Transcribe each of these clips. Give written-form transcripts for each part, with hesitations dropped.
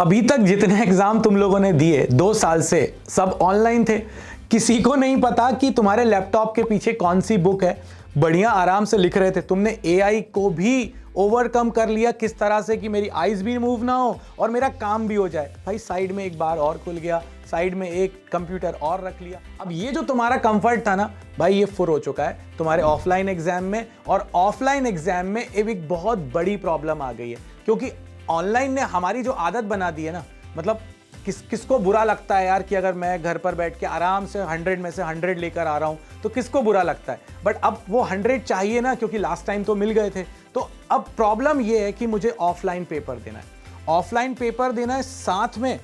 अभी तक जितने एग्जाम तुम लोगों ने दिए 2 साल से सब ऑनलाइन थे। किसी को नहीं पता कि तुम्हारे लैपटॉप के पीछे कौन सी बुक है। बढ़िया आराम से लिख रहे थे। तुमने एआई को भी ओवरकम कर लिया किस तरह से कि मेरी आईज भी मूव ना हो और मेरा काम भी हो जाए। भाई साइड में एक बार और खुल गया, साइड में एक कंप्यूटर और रख लिया। अब ये जो तुम्हारा कंफर्ट था ना भाई, ये फुर हो चुका है तुम्हारे ऑफलाइन एग्जाम में। और ऑफलाइन एग्जाम में एक बहुत बड़ी प्रॉब्लम आ गई है, क्योंकि ऑनलाइन ने हमारी जो आदत बना दी है ना, मतलब किसको बुरा लगता है यार कि अगर मैं घर पर बैठ के आराम से 100 में से 100 लेकर आ रहा हूं, तो किसको बुरा लगता है। बट अब वो 100 चाहिए ना, क्योंकि लास्ट टाइम तो मिल गए थे। तो अब प्रॉब्लम ये है कि मुझे ऑफलाइन पेपर देना है, ऑफलाइन पेपर देना है। साथ में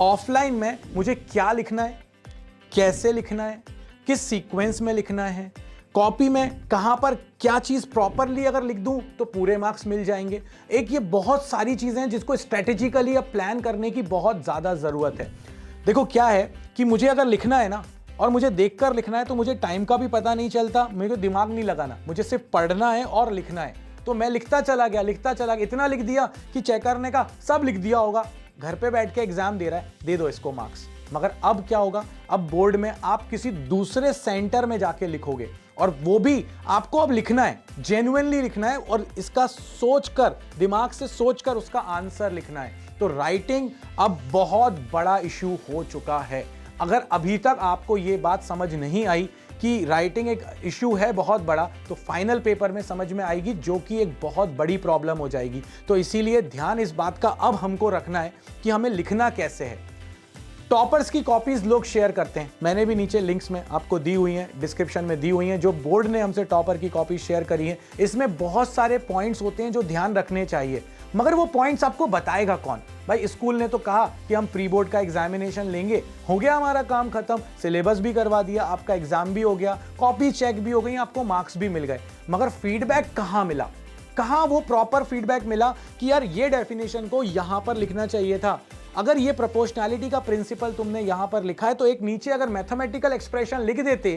ऑफलाइन में मुझे क्या लिखना है, कैसे लिखना है, किस सीक्वेंस में लिखना है, कॉपी में कहां पर क्या चीज प्रॉपरली अगर लिख दूं तो पूरे मार्क्स मिल जाएंगे। एक ये बहुत सारी चीजें हैं जिसको स्ट्रेटेजिकली अब प्लान करने की बहुत ज्यादा जरूरत है। देखो क्या है कि मुझे अगर लिखना है ना और मुझे देखकर लिखना है, तो मुझे टाइम का भी पता नहीं चलता, मेरे को दिमाग नहीं लगाना, मुझे सिर्फ पढ़ना है और लिखना है। तो मैं लिखता चला गया, इतना लिख दिया कि चेकर ने कहा सब लिख दिया होगा, घर पे बैठ के एग्जाम दे रहा है, दे दो इसको मार्क्स। मगर अब क्या होगा, अब बोर्ड में आप किसी दूसरे सेंटर में जाके लिखोगे, और वो भी आपको अब लिखना है, जेन्युइनली लिखना है, और इसका सोचकर, दिमाग से सोचकर उसका आंसर लिखना है। तो राइटिंग अब बहुत बड़ा इशू हो चुका है। अगर अभी तक आपको ये बात समझ नहीं आई कि राइटिंग एक इशू है बहुत बड़ा, तो फाइनल पेपर में समझ में आएगी, जो कि एक बहुत बड़ी प्रॉब्लम हो जाएगी। तो इसीलिए ध्यान इस बात का अब हमको रखना है कि हमें लिखना कैसे है। टॉपर्स की कॉपीज लोग शेयर करते हैं, मैंने भी नीचे लिंक्स में आपको दी हुई हैं, डिस्क्रिप्शन में दी हुई हैं, जो बोर्ड ने हमसे टॉपर की कॉपी शेयर करी है। इसमें बहुत सारे पॉइंट्स होते हैं जो ध्यान रखने चाहिए, मगर वो पॉइंट्स आपको बताएगा कौन। भाई स्कूल ने तो कहा कि हम प्री बोर्ड का एग्जामिनेशन लेंगे, हो गया हमारा काम खत्म, सिलेबस भी करवा दिया, आपका एग्जाम भी हो गया, कॉपी चेक भी हो गई, आपको मार्क्स भी मिल गए। मगर फीडबैक कहाँ मिला, कहाँ वो प्रॉपर फीडबैक मिला कि यार ये डेफिनेशन को यहां पर लिखना चाहिए था, अगर ये प्रोपोर्शनैलिटी का प्रिंसिपल तुमने यहां पर लिखा है तो एक नीचे अगर मैथमेटिकल एक्सप्रेशन लिख देते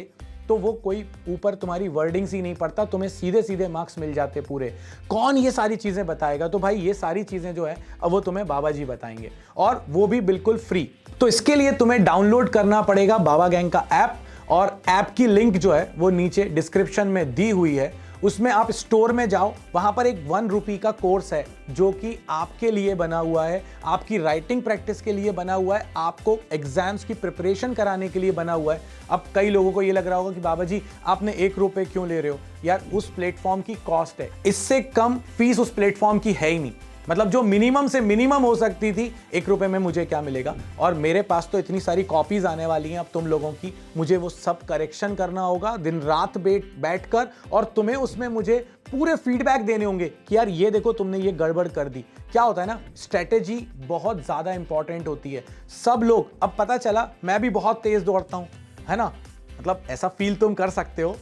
तो वो कोई ऊपर तुम्हारी वर्डिंग्स ही नहीं पड़ता, तुम्हें सीधे सीधे मार्क्स मिल जाते पूरे। कौन ये सारी चीजें बताएगा? तो भाई ये सारी चीजें जो है अब वो तुम्हें बाबा जी बताएंगे, और वो भी बिल्कुल फ्री। तो इसके लिए तुम्हें डाउनलोड करना पड़ेगा बाबा गैंग का ऐप, और ऐप की लिंक जो है वो नीचे डिस्क्रिप्शन में दी हुई है। उसमें आप स्टोर में जाओ, वहां पर एक 1 रुपये का कोर्स है जो कि आपके लिए बना हुआ है, आपकी राइटिंग प्रैक्टिस के लिए बना हुआ है, आपको एग्जाम्स की प्रिपरेशन कराने के लिए बना हुआ है। अब कई लोगों को ये लग रहा होगा कि बाबा जी आपने 1 रुपये क्यों ले रहे हो? यार उस प्लेटफॉर्म की कॉस्ट है, इससे कम फीस उस प्लेटफॉर्म की है ही नहीं। मतलब जो मिनिमम से मिनिमम हो सकती थी, 1 रुपये में मुझे क्या मिलेगा? और मेरे पास तो इतनी सारी कॉपीज आने वाली हैं अब तुम लोगों की, मुझे वो सब करेक्शन करना होगा दिन रात बैठकर, और तुम्हें उसमें मुझे पूरे फीडबैक देने होंगे कि यार ये देखो तुमने ये गड़बड़ कर दी। क्या होता है ना, स्ट्रेटेजी बहुत ज्यादा इंपॉर्टेंट होती है। सब लोग, अब पता चला मैं भी बहुत तेज दौड़ता हूं, है ना, मतलब ऐसा फील तुम कर सकते हो,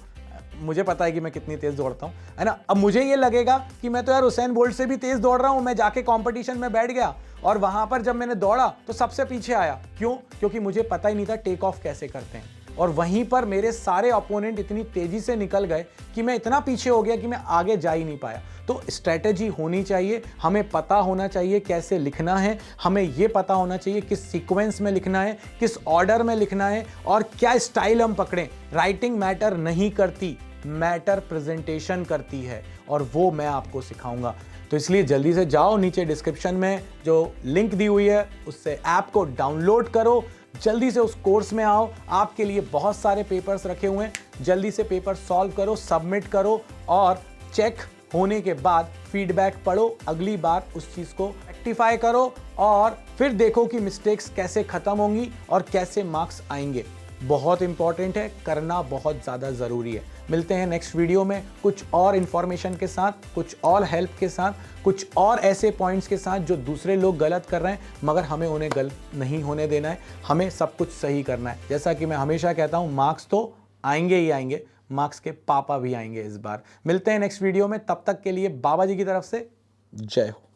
मुझे पता है कि मैं कितनी तेज दौड़ता हूं, है ना। अब मुझे ये लगेगा कि मैं तो यार हुसैन बोल्ट से भी तेज दौड़ रहा हूं, मैं जाके कंपटीशन में बैठ गया और वहां पर जब मैंने दौड़ा तो सबसे पीछे आया। क्यों? क्योंकि मुझे पता ही नहीं था टेक ऑफ कैसे करते हैं, और वहीं पर मेरे सारे ओपोनेंट इतनी तेजी से निकल गए कि मैं इतना पीछे हो गया कि मैं आगे जा ही नहीं पाया। तो स्ट्रेटेजी होनी चाहिए, हमें पता होना चाहिए कैसे लिखना है, हमें यह पता होना चाहिए किस सीक्वेंस में लिखना है, किस ऑर्डर में लिखना है, और क्या स्टाइल हम पकड़ें। राइटिंग मैटर नहीं करती, मैटर प्रेजेंटेशन करती है, और वो मैं आपको सिखाऊंगा। तो इसलिए जल्दी से जाओ, नीचे डिस्क्रिप्शन में जो लिंक दी हुई है उससे ऐप को डाउनलोड करो, जल्दी से उस कोर्स में आओ। आपके लिए बहुत सारे पेपर्स रखे हुए हैं, जल्दी से पेपर सॉल्व करो, सबमिट करो, और चेक होने के बाद फीडबैक पढ़ो, अगली बार उस चीज को रेक्टिफाई करो, और फिर देखो कि मिस्टेक्स कैसे खत्म होंगी और कैसे मार्क्स आएंगे। बहुत इंपॉर्टेंट है, करना बहुत ज्यादा जरूरी है। मिलते हैं नेक्स्ट वीडियो में कुछ और इंफॉर्मेशन के साथ, कुछ और हेल्प के साथ, कुछ और ऐसे पॉइंट्स के साथ जो दूसरे लोग गलत कर रहे हैं, मगर हमें उन्हें गलत नहीं होने देना है, हमें सब कुछ सही करना है। जैसा कि मैं हमेशा कहता हूं, मार्क्स तो आएंगे ही आएंगे, मार्क्स के पापा भी आएंगे इस बार। मिलते हैं नेक्स्ट वीडियो में, तब तक के लिए बाबा जी की तरफ से जय हो।